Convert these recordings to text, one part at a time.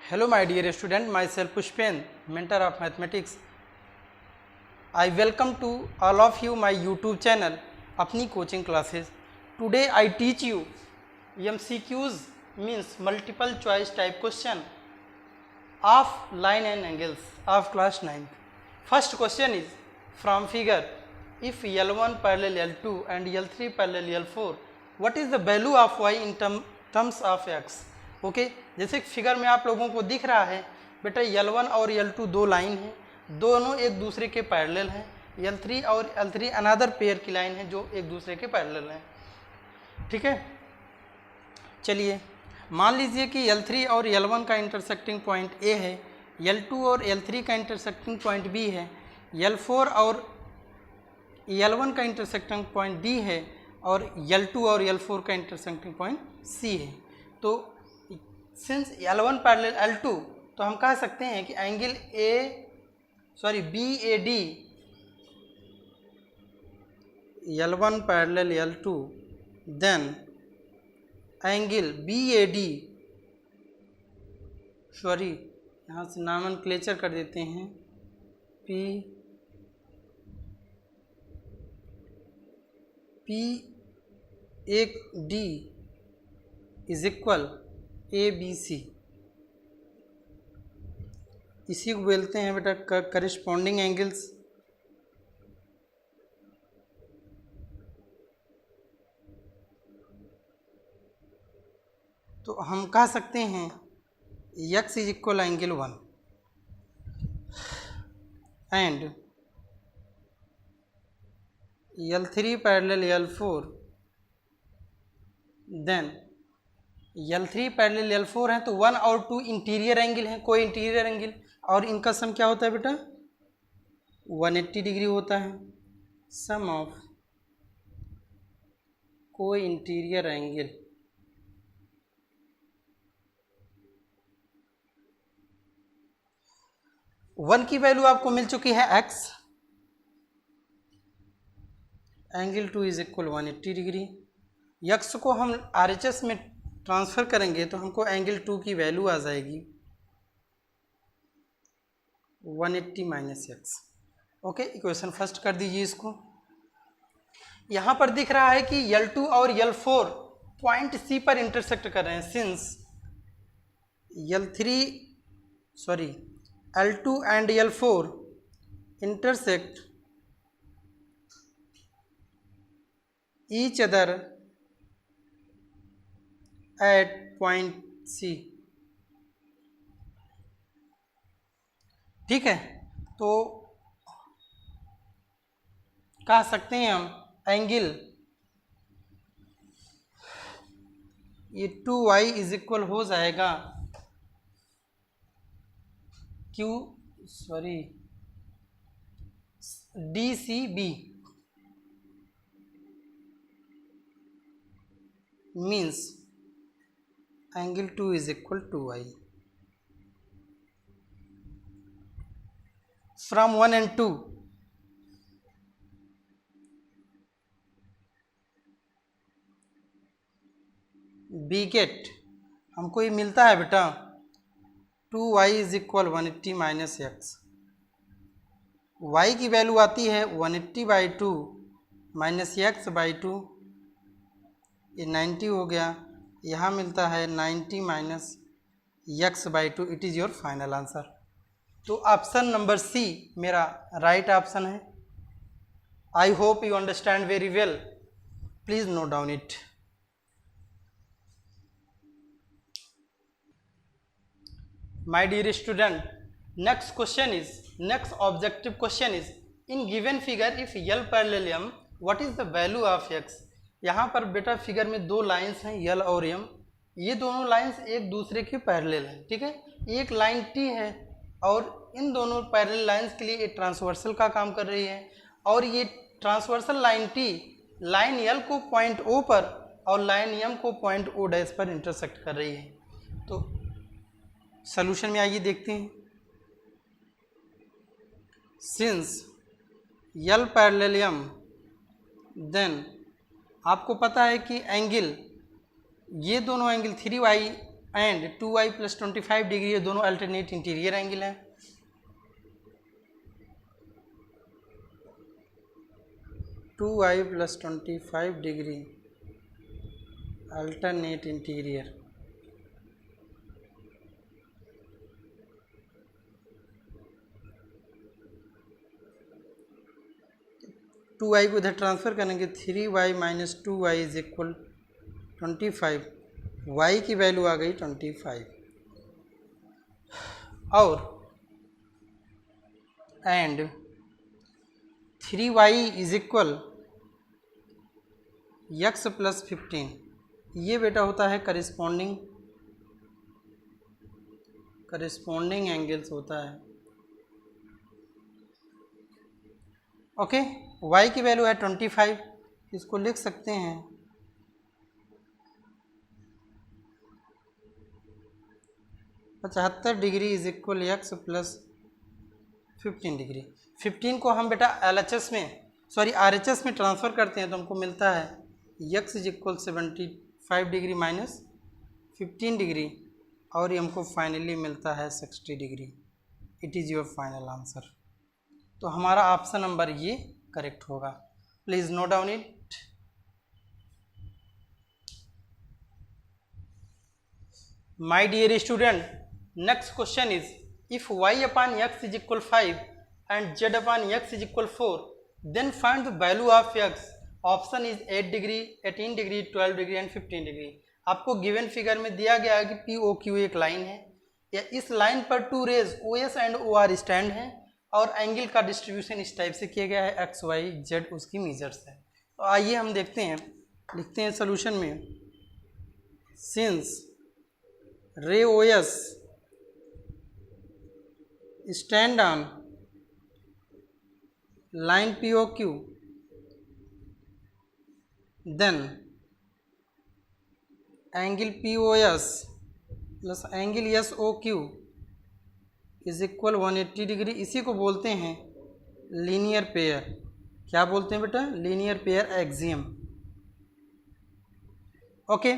Hello my dear student, myself Pushpen, mentor of mathematics. I welcome to all of you my YouTube channel, अपनी coaching classes. Today I teach you MCQs means multiple choice type question of line and angles of class 9. First question is from figure, if L1 parallel L2 and L3 parallel L4, what is the value of y in terms of x? Okay जैसे figure में आप लोगों को दिख रहा है बेटा L1 और L2 दो लाइन हैं, दोनों एक दूसरे के पैरेलल हैं. L3 और L3 अनदर पेयर की लाइन है जो एक दूसरे के पैरेलल हैं. ठीक है, चलिए मान लीजिए कि L3 और L1 का इंटरसेक्टिंग पॉइंट A है, L2 और L3 का इंटरसेक्टिंग पॉइंट B है, L4 और L1 का इंटरसेक्टिंग पॉइंट D है और L2 और L4 का इंटरसेक्टिंग पॉइंट C है. तो सिंस L1 पैरेलल L2 तो हम कह सकते हैं कि angle BAD L1 parallel L2 then angle BAD यहाँ से नॉमेनक्लेचर कर देते हैं PAD इज इक्वल ABC. इसी को बोलते हैं बेटा करिस्पॉन्डिंग एंगल्स. तो हम कह सकते हैं x is equal angle 1 and L3 parallel L4 then L3 parallel L4 है तो 1 और 2 इंटीरियर एंगल हैं, कोई इंटीरियर एंगल, और इनका सम क्या होता है बेटा 180 डिग्री होता है. सम ऑफ कोई इंटीरियर एंगल वन की वैल्यू आपको मिल चुकी है x, angle 2 is equal 180 degree. x को हम RHS में ट्रांसफ़र करेंगे तो हमको एंगल 2 की वैल्यू आ जाएगी 180 minus x. Okay, equation first कर दीजिए इसको. यहाँ पर दिख रहा है कि L2 और L4 पॉइंट C पर इंटरसेक्ट कर रहे हैं. Since L2 and L4 intersect each other at point C. ठीक है, तो कह सकते हैं हम एंगल ये 2y इज इक्वल हो जाएगा DCB means angle 2 is equal to y. From 1 and 2 we get हमको ये मिलता है बेटा 2y is equal 180 minus x. y की वैल्यू आती है 180 बाई 2 माइनस एक्स बाई 2, ये 90 हो गया. यहाँ मिलता है 90 minus x by 2. It is your final answer. तो ऑप्शन नंबर C मेरा राइट ऑप्शन है. I hope you understand very well. Please note down it. My dear student, next objective question is in given figure if L parallel M what is the value of x. यहाँ पर बेटा figure में दो lines हैं L और M. ये दोनों lines एक दूसरे के पैरेलल हैं. ठीक है, एक लाइन T है और इन दोनों पैरेलल लाइंस के लिए एक ट्रांसवर्सल का काम कर रही है. और ये transversal line T line L को पॉइंट O पर और लाइन M को पॉइंट O डैश पर इंटरसेक्ट कर रही है. तो सॉल्यूशन में आइए देखते हैं. Since L parallel M then आपको पता है कि एंगल ये दोनों angle 3y and 2y plus 25 degree, ये दोनों अल्टरनेट इंटीरियर एंगल हैं। Two I plus 25 degree alternate interior. Two I को इधर ट्रांसफ़र करेंगे, 3y minus 2y is equal 25, y की वैल्यू आ गई 25, और and 3y is equal x plus 15, ये बेटा होता है करिस्पॉन्डिंग एंगल्स होता है। ओके, y की वैल्यू है 25, इसको लिख सकते हैं 75 degree is equal x plus 15 degree. 15 को हम बेटा LHS में RHS में ट्रांसफ़र करते हैं तो हमको मिलता है x is equal 75 degree minus 15 degree, और ये हमको फाइनली मिलता है 60 degree. It is your final answer. तो हमारा ऑप्शन नंबर ये करेक्ट होगा। Please note down it. My dear student, next question is if y upon x is equal 5 and z upon x is equal 4, then find the value of x. Option is 8 degree, 18 degree, 12 degree and 15 degree. आपको given figure में दिया गया है कि POQ एक line है, या इस लाइन पर two rays OS and OR stand है, और एंगल का डिस्ट्रीब्यूशन इस टाइप से किया गया है, x y z उसकी मेजर्स है। तो आइए हम देखते हैं, लिखते हैं सोल्यूशन में, since ray OS stand on line POQ, then angle POS plus angle SOQ is equal 180 degree. इसी को बोलते हैं लीनियर पेयर। क्या बोलते हैं बेटा? Linear pair axiom. Okay,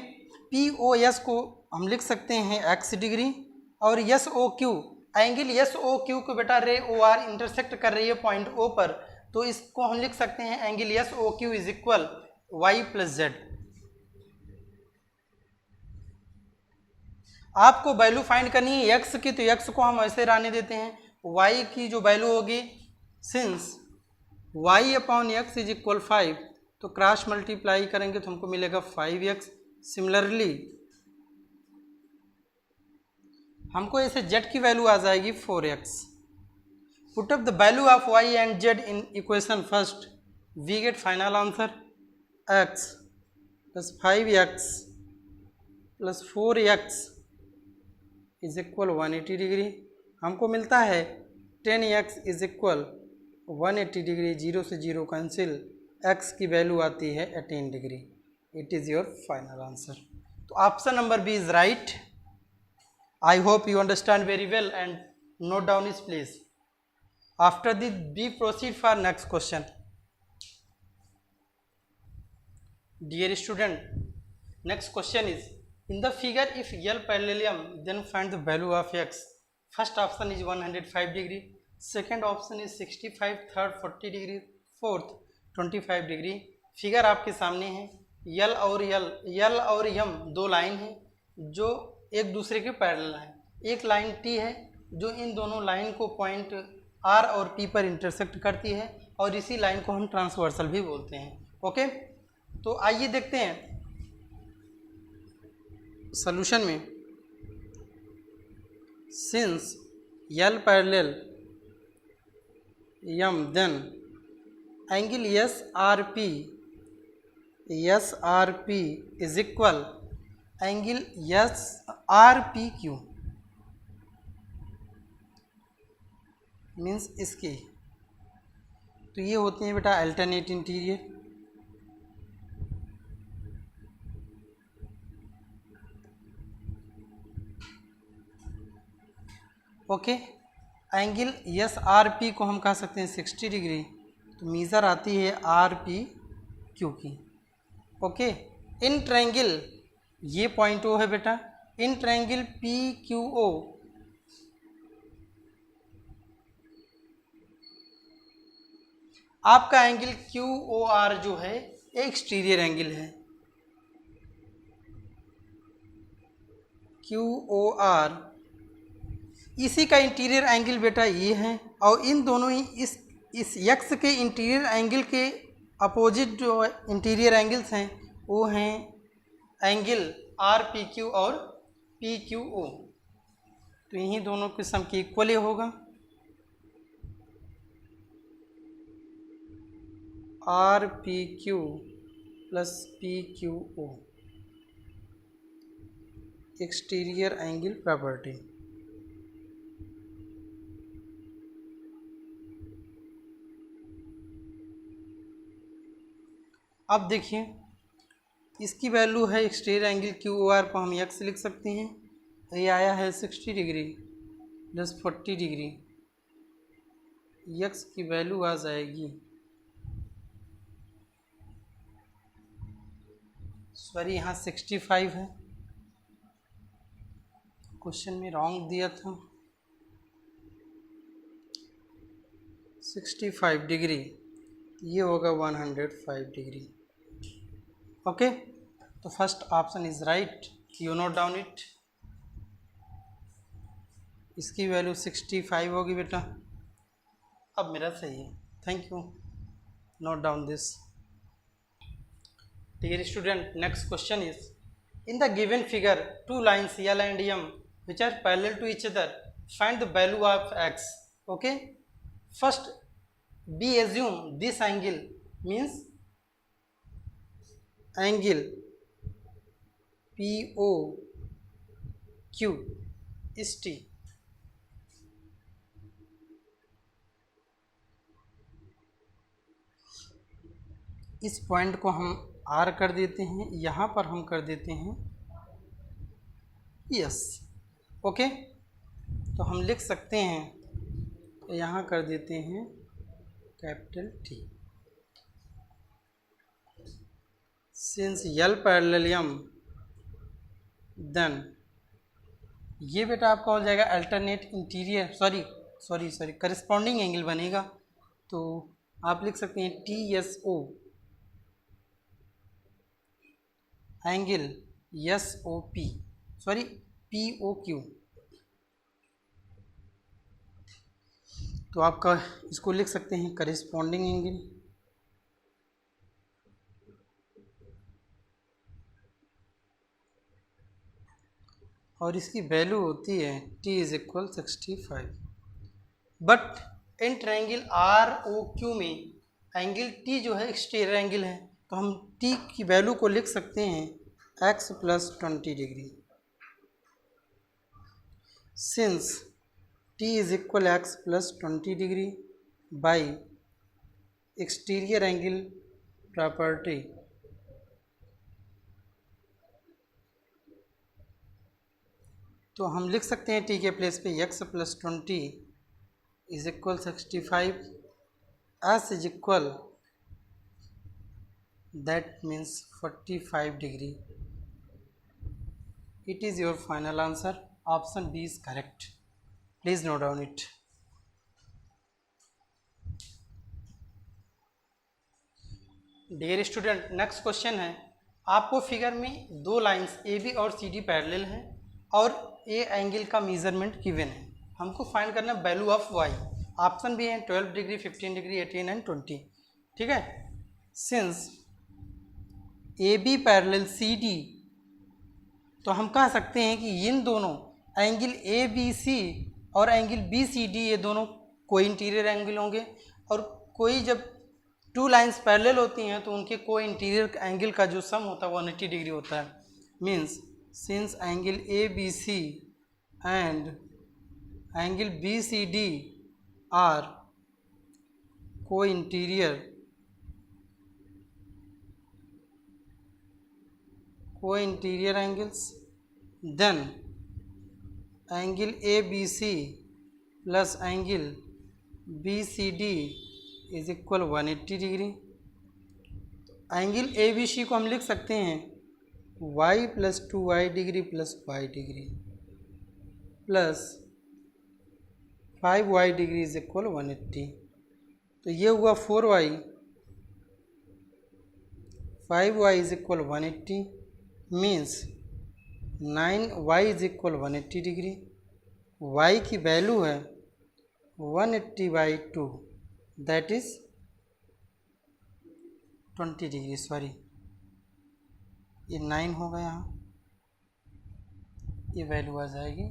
POS को हम लिख सकते हैं x डिग्री, और SOQ एंगल SOQ को बेटा रे OR इंटरसेक्ट कर रही है पॉइंट O पर, तो इसको हम लिख सकते हैं angle SOQ is equal y plus z। आपको वैल्यू फाइंड करनी है x की, तो x को हम ऐसे रहने देते हैं। y की जो वैल्यू होगी, since y upon x is equal 5, तो क्रॉस मल्टीप्लाई करेंगे तो हमको मिलेगा 5x। सिमिलरली हमको ऐसे z की वैल्यू आ जाएगी 4x। Put up the value of y and z in equation first, we get final answer x plus 5x plus 4x is equal 180 degree. हमको मिलता है 10x इज इक्वल 180 डिग्री, 0 से 0 cancel, x की वैल्यू आती है 18 degree. It is your final answer. तो option number B is right. I hope you understand very well and note down is please. After this we proceed for next question. Dear student, next question is, in the figure if L parallelogram, then find the value of x. First option is 105 degree, second option is 65, third 40 degree, fourth 25 degree. Figure आपके सामने है। L और M दो line हैं जो एक दूसरे के पैरेलल हैं। एक लाइन T है जो इन दोनों लाइन को पॉइंट R और P पर इंटरसेक्ट करती है, और इसी लाइन को हम ट्रांसवर्सल भी बोलते हैं। ओके, तो आइए देखते हैं सॉल्यूशन में। Since L parallel M, then angle SRP is equal angle SRPQ, means इसके। तो ये होते हैं बेटा alternate interior. Okay, angle SRP को हम कह सकते हैं 60 डिग्री, तो मेजर आती है RPQ की। ओके, इन ट्रायंगल ये पॉइंट O है बेटा, in triangle P Q O आपका एंगल क्यू ओ आर जो है एक्सटीरियर एंगल है। क्यू ओ आर इसी का इंटीरियर एंगल बेटा ये है, और इन दोनों ही इस यक्स के इंटीरियर एंगल के अपोजिट जो इंटीरियर एंगल्स हैं वो हैं एंगल आर पी क्यू और पी क्यू ओ। तो यही दोनों के सम की इक्वली होगा। R P Q plus P Q O exterior angle property. अब देखिए इसकी वैल्यू है exterior angle Q O R को हम एक्स लिख सकते हैं। ये आया है 60 डिग्री प्लस 40 डिग्री। एक्स की वैल्यू आ जाएगी, सॉरी यहाँ 65 है, क्वेश्चन में रॉन्ग दिया था। 65 डिग्री, ये होगा 105 डिग्री। ओके, तो first option is right, you note down it. इसकी वैल्यू 65 होगी बेटा। अब मेरा सही है, thank you, note down this. Dear student, next question is in the given figure two lines L and M which are parallel to each other, find the value of x. Okay, first we assume this angle means angle POQ is T. इस point को हम R कर देते हैं, यहाँ पर हम कर देते हैं यस। ओके, तो हम लिख सकते हैं, तो यहाँ कर देते हैं capital T। Since L parallel M, then ये बेटा आपका हो जाएगा alternate interior, sorry corresponding angle बनेगा। तो आप लिख सकते हैं TSO angle SOP, sorry POQ। तो आपका इसको लिख सकते हैं करस्पॉन्डिंग एंगल। और इसकी वैल्यू होती है T is equal 65। But in triangle ROQ में एंगल T जो है एक्सटीरियर एंगल है, तो हम T की वैल्यू को लिख सकते हैं x plus 20 degree. Since T is equal x plus 20 degree by exterior angle property, तो हम लिख सकते हैं T के प्लेस पे x plus 20 is equal 65, s is equal that means 45 degree. It is your final answer, option B is correct, please note down it. Dear student, next question है, आपको figure में दो लाइंस AB और CD parallel हैं और a angle का measurement given है। हमको फाइंड करना वैल्यू ऑफ y। ऑप्शन भी है 12 डिग्री, 15 डिग्री, 18 एंड 20। ठीक है, सिंस AB पैरेलल CD, तो हम कह सकते हैं कि इन दोनों एंगल ABC और एंगल BCD ये दोनों कोई इंटीरियर एंगल होंगे, और कोई जब टू लाइंस पैरेलल होती हैं तो उनके कोई इंटीरियर एंगल का जो सम होता है 180 डिग्री होता है। Means since angle ABC and angle BCD are co-interior angles, then angle ABC plus angle BCD is equal 180 degree. Angle ABC को हम लिख सकते हैं y plus 2y degree plus y degree plus 5y degree is equal 180। तो ये हुआ 4y, 5y is equal 180 means 9y is equal 180 degree. y की value है 180/2 दैट इज 20 डिग्री। सॉरी, ये 9 होगा, यहाँ ये वैल्यू आ जाएगी।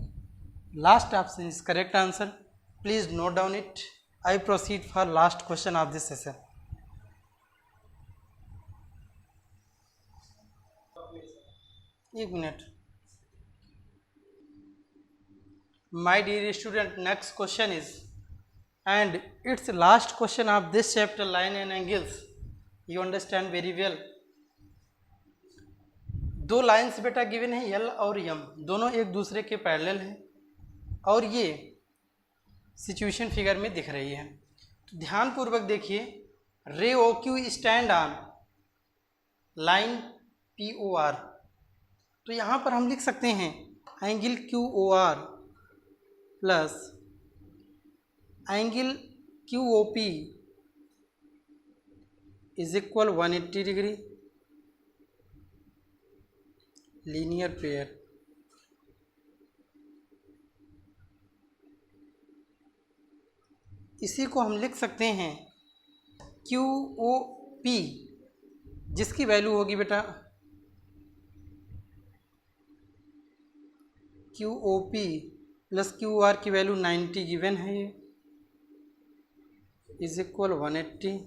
Last option is correct answer. Please note down it. I proceed for last question of this session. एक minute. My dear student, next question is and it's last question of this chapter line and angles. You understand very well. दो lines बेटा given है L और M, दोनों एक दूसरे के parallel हैं और ये सिचुएशन फिगर में दिख रही है। तो ध्यानपूर्वक देखिए, ray O Q stand on line P O R. तो यहाँ पर हम लिख सकते हैं angle Q O R plus angle Q O P is equal 180 degree, linear pair. इसी को हम लिख सकते हैं क्यू ओ पी, जिसकी वैल्यू होगी बेटा Q O P plus Q R की वैल्यू 90 गिवन है, ये इज इक्वल 180।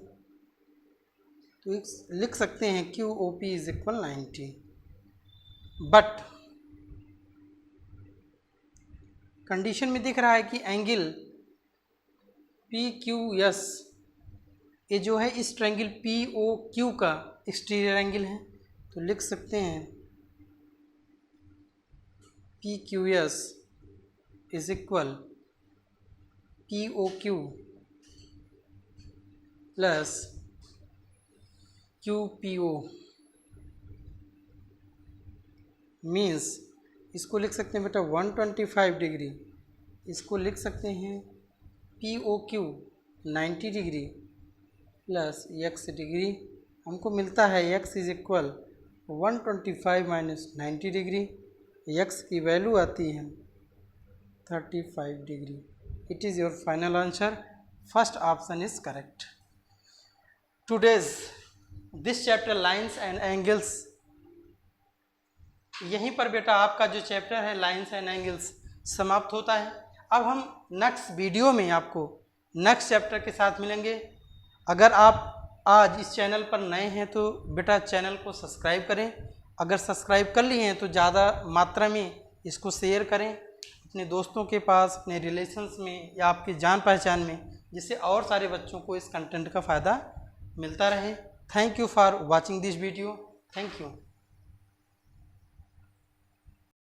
तो लिख सकते हैं Q O P is equal 90। But condition में दिख रहा है कि एंगल पी क्यू एस, ये जो है इस ट्रायंगल पी ओ क्यू का एक्सटीरियर एंगल है। तो लिख सकते हैं P Q S is equal P O Q plus Q P O means इसको लिख सकते हैं बेटा 125 डिग्री, इसको लिख सकते हैं P O Q 90 degree plus x degree. हमको मिलता है x is equal 125 minus 90 degree. x की वैल्यू आती है 35 degree. It is your final answer. First option is correct. Today's this chapter lines and angles, यहीं पर बेटा आपका जो चैप्टर है लाइंस एंड एंगल्स समाप्त होता है। अब हम नेक्स्ट वीडियो में आपको नेक्स्ट चैप्टर के साथ मिलेंगे। अगर आप आज इस चैनल पर नए हैं तो बेटा चैनल को सब्सक्राइब करें। अगर सब्सक्राइब कर लिए हैं तो ज़्यादा मात्रा में इसको शेयर करें अपने दोस्तों के पास, अपने रिलेशंस में या आपकी जान पहचान में, जिससे और सारे बच्चों को इस कंटेंट का फ़ायदा मिलता रहे। Thank you for watching this video. Thank you.